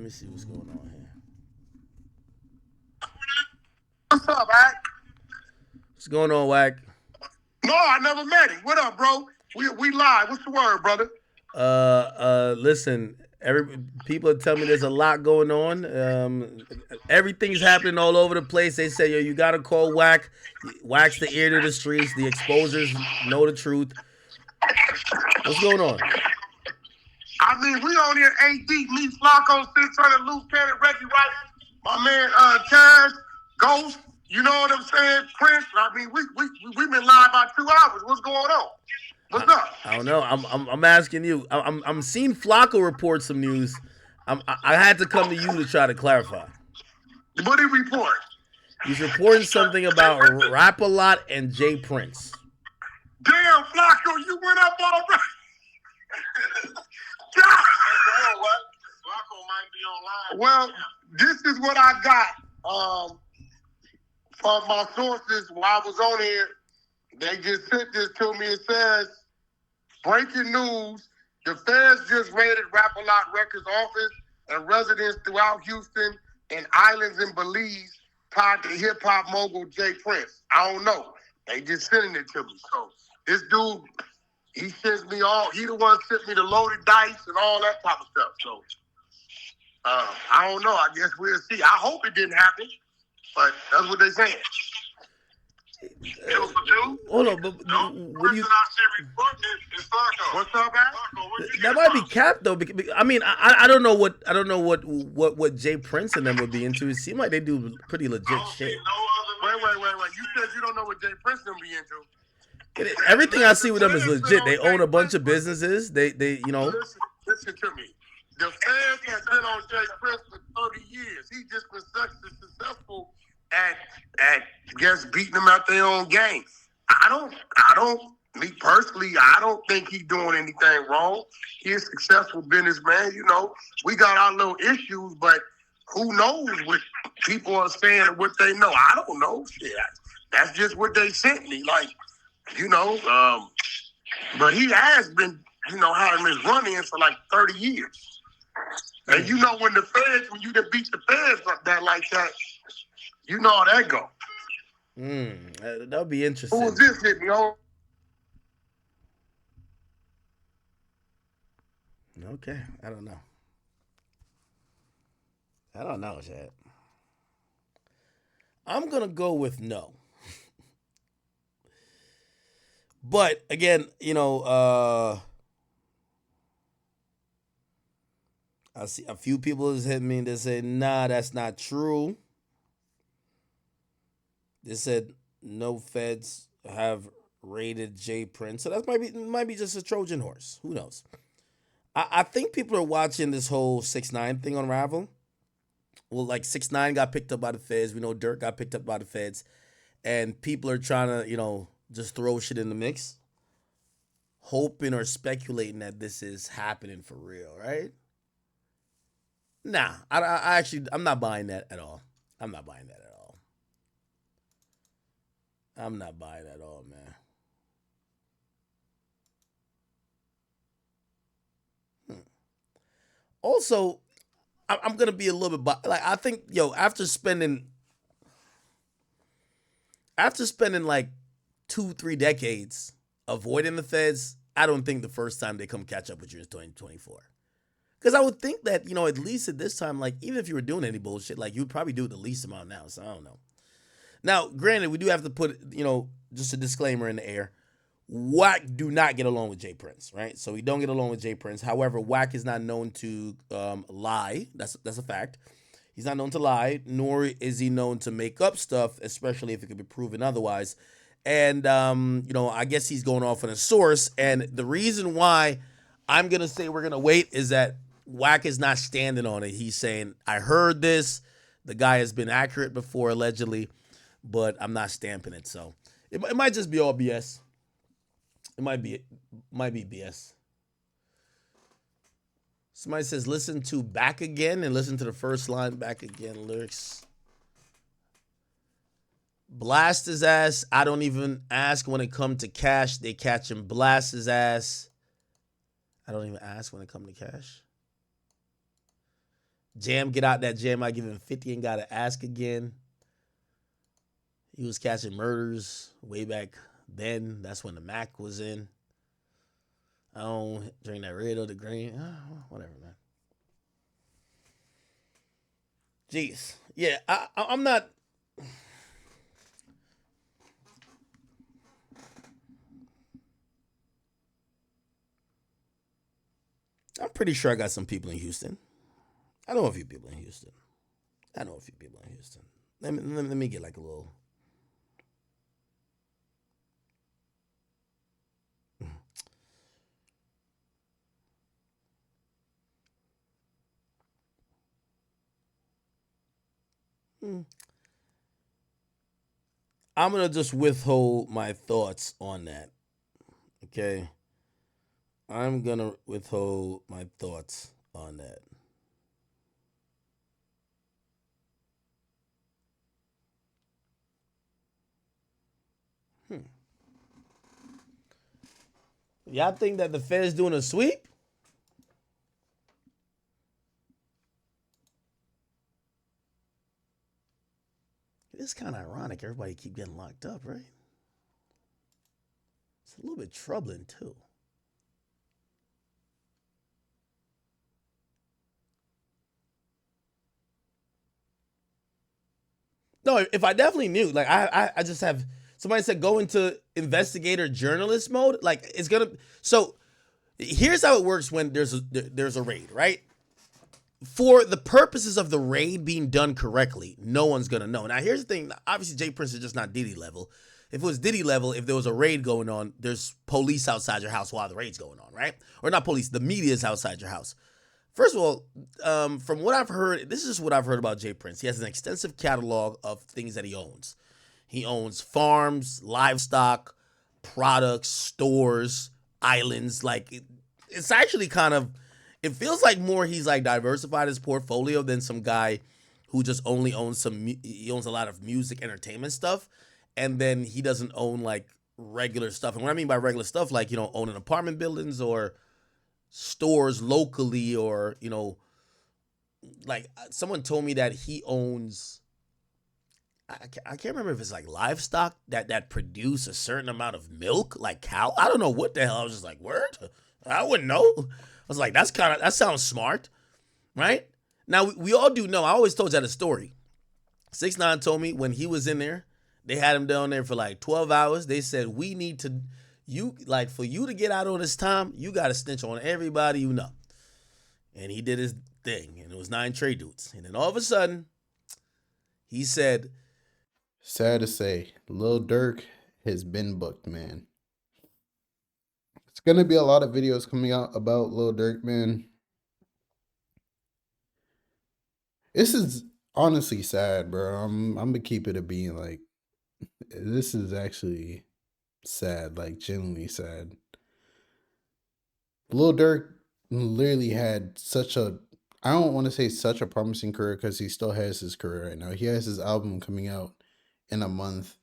me see what's going on here. What's up, Ack? What's going on, Wack? No, I never met him. What up, bro? We live. What's the word, brother? Listen, people are telling me there's a lot going on. Everything's happening all over the place. They say, yo, you gotta call Wack. Wack's the ear to the streets. The exposers know the truth. What's going on? I mean, we on here 8 deep. Me, Flacco, 600, Loose Cannon, Reggie White, my man, Cash, Ghost. You know what I'm saying? Prince. I mean, we've been live about 2 hours. What's going on? What's up? I don't know. I'm asking you. I'm seeing Flacco report some news. I had to come to you to try to clarify. What did he report? He's reporting something about Rap-A-Lot and Jay Prince. Damn, Flacco, you went up already. Flacco might be online. Well, this is what I got from my sources while I was on here. They just sent this to me. It says, breaking news, the feds just raided Rap-A-Lot Records office and residents throughout Houston and islands in Belize tied to hip-hop mogul Jay Prince. I don't know. They just sending it to me. So this dude, he sends me he the one sent me the loaded dice and all that type of stuff. So I don't know. I guess we'll see. I hope it didn't happen, but that's what they're saying. Hold on, but what do you? What's up, man? That might be cap though. I mean, I don't know what Jay Prince and them would be into. It seemed like they do pretty legit shit. Wait. You said you don't know what Jay Prince them be into. Everything I see with them is legit. They own a bunch of businesses. They you know. Listen to me. The fans has been on Jay Prince for 30 years. He just been successful at just beating them out their own game. Me personally, I don't think he's doing anything wrong. He's a successful businessman. You know, we got our little issues, but who knows what people are saying or what they know? I don't know. Shit, that's just what they sent me. Like, you know, but he has been, you know, having his run-in for like 30 years. And you know, when you done beat the feds like that, you know how that go. That'll be interesting. Who was this hitting me on? Okay, I don't know, Chad. I'm gonna go with no. But again, you know, I see a few people has hit me and they say, nah, that's not true. They said no feds have raided Jay Prince. So that might be just a Trojan horse. Who knows? I think people are watching this whole 6ix9ine thing unravel. Well, like 6ix9ine got picked up by the feds. We know Durk got picked up by the feds. And people are trying to, you know, just throw shit in the mix. Hoping or speculating that this is happening for real, right? Nah, I'm not buying that at all. I'm not buying that at all, man. Also, I'm gonna be a little bit like I think, after spending like 2-3 decades avoiding the feds, I don't think the first time they come catch up with you is 2024. Because I would think that, you know, at least at this time, like, even if you were doing any bullshit, like, you'd probably do it the least amount now. So I don't know. Now, granted, we do have to put, you know, just a disclaimer in the air. Wack do not get along with Jay Prince, right? So we don't get along with Jay Prince. However, Wack is not known to lie. That's a fact. He's not known to lie, nor is he known to make up stuff, especially if it could be proven otherwise. And, you know, I guess he's going off on a source. And the reason why I'm going to say we're going to wait is that Wack is not standing on it. He's saying, I heard this. The guy has been accurate before, allegedly, but I'm not stamping it. So it might just be all BS. It might be BS. Somebody says, listen to Back Again and listen to the first line, Back Again lyrics blast his ass. I don't even ask when it come to cash. They catch him, blast his ass. I don't even ask when it come to cash. Jam, get out that jam. I give him 50 and gotta ask again. He was catching murders way back then. That's when the Mac was in. I don't drink that red or the green. Whatever, man. Jeez. Yeah, I'm not. I'm pretty sure I got some people in Houston. I know a few people in Houston. Let me get like a little. I'm gonna just withhold my thoughts on that. Okay. I'm gonna withhold my thoughts on that. Y'all think that the Fed's doing a sweep? It's kind of ironic. Everybody keep getting locked up, right? It's a little bit troubling too. No, if I definitely knew, like I just have somebody said go into investigator journalist mode. Like it's gonna. So here's how it works when there's a raid, right? For the purposes of the raid being done correctly, no one's gonna know. Now here's the thing. Obviously, Jay Prince is just not Diddy level. If it was Diddy level, if there was a raid going on, there's police outside your house while the raid's going on, right? Or not police, the media is outside your house. First of all, from what I've heard, this is what I've heard about Jay Prince. He has an extensive catalog of things that he owns. He owns farms, livestock, products, stores, islands. Like it's actually kind of, it feels like more he's like diversified his portfolio than some guy who just only owns he owns a lot of music, entertainment stuff, and then he doesn't own like regular stuff. And what I mean by regular stuff, like owning apartment buildings or stores locally, or like someone told me that he owns, I can't remember if it's like livestock that produce a certain amount of milk, like cow. I don't know what the hell. I was just like, word? I wouldn't know. I was like, that sounds smart, right? Now we all do know. I always told you that a story. 6ix9ine told me when he was in there, they had him down there for like 12 hours. They said, we need to, for you to get out on this time, you got to snitch on everybody you know. And he did his thing, and it was 9 Trey dudes. And then all of a sudden, he said, sad to say, Lil Durk has been booked, man. It's gonna be a lot of videos coming out about Lil Durk, man. This is honestly sad, bro. I'm gonna keep it a being. Like, this is actually sad, like genuinely sad. Lil Durk literally had such a, I don't want to say such a promising career because he still has his career right now. He has his album coming out in a month.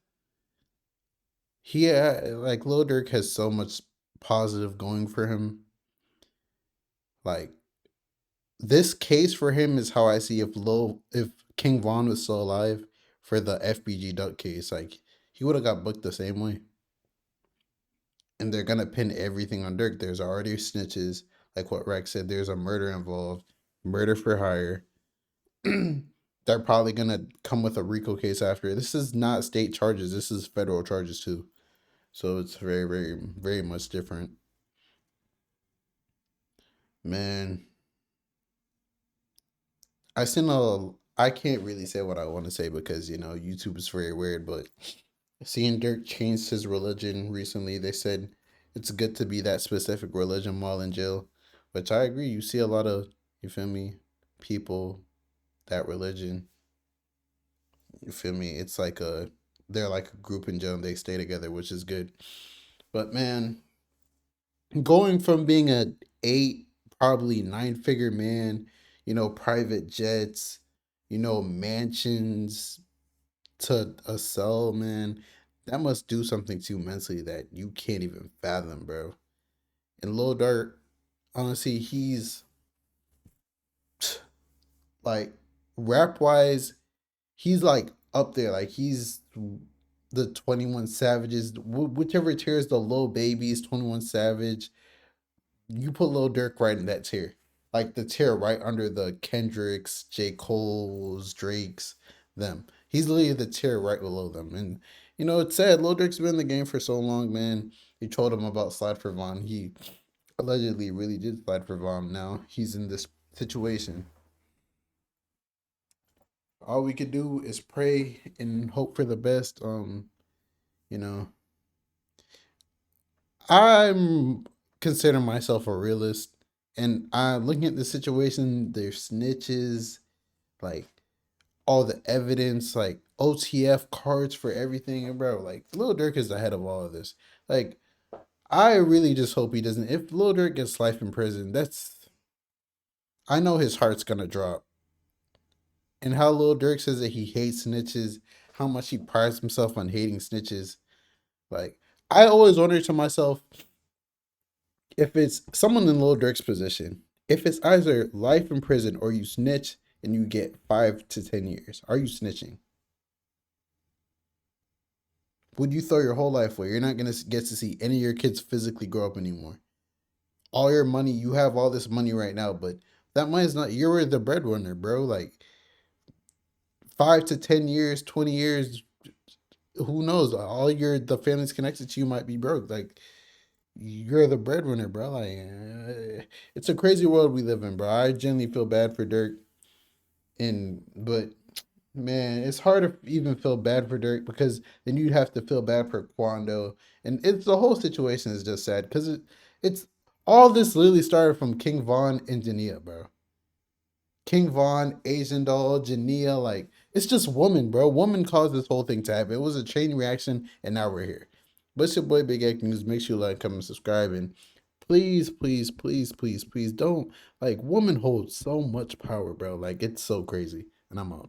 Like Lil Durk has so much positive going for him. Like, this case for him is how I see if King Von was still alive for the FBG Duck case. Like, he would have got booked the same way. And they're gonna pin everything on Durk. There's already snitches, like what Rex said. There's a murder involved, murder for hire. They're probably gonna come with a RICO case after. This is not state charges. This is federal charges too. So it's very, very, very much different. Man, I can't really say what I want to say because, YouTube is very weird, but seeing Dirk changed his religion recently, they said it's good to be that specific religion while in jail, which I agree. You see a lot of, you feel me, people, that religion, you feel me? It's like they're like a group in jail and they stay together, which is good. But man, going from being a 8, probably 9-figure man, private jets, mansions, to a cell, man, that must do something to you mentally that you can't even fathom, bro. And Lil Durk, honestly, he's like rap wise, he's like up there. Like he's the 21 Savages, whichever tier is the Lil Babies, 21 Savage. You put Lil Durk right in that tier. Like the tier right under the Kendricks, J. Cole's, Drake's, them. He's literally the tier right below them. And you know, it's sad. Lil Durk's been in the game for so long, man. You told him about Slide for Von. He allegedly really did slide for Von. Now he's in this situation. All we could do is pray and hope for the best. You know, I'm consider myself a realist, and I'm looking at the situation. There's snitches, like all the evidence, like OTF cards for everything, and bro, like Lil Durk is ahead of all of this. Like, I really just hope he doesn't. If Lil Durk gets life in prison, I know his heart's gonna drop. And how Lil Durk says that he hates snitches, how much he prides himself on hating snitches. Like, I always wonder to myself, if it's someone in Lil Durk's position, if it's either life in prison or you snitch and you get 5 to 10 years, are you snitching? Would you throw your whole life away? You're not gonna get to see any of your kids physically grow up anymore. All your money, you have all this money right now, but that money is not. You're the breadwinner, bro. Like 5 to 10 years, 20 years, who knows? All the family's connected to you might be broke. Like you're the breadwinner, bro. Like it's a crazy world we live in, bro. I genuinely feel bad for Dirk, but man, it's hard to even feel bad for Dirk because then you'd have to feel bad for Quando, and it's the whole situation is just sad because it's all this literally started from King Von and Jania, bro. King Von, Asian Doll, Jania, like it's just woman, bro. Woman caused this whole thing to happen. It was a chain reaction, and now we're here. But it's your boy Big Egg News. Make sure you like, comment, subscribe, and please, please, please, please, please don't, like, woman holds so much power, bro. Like it's so crazy. And I'm out.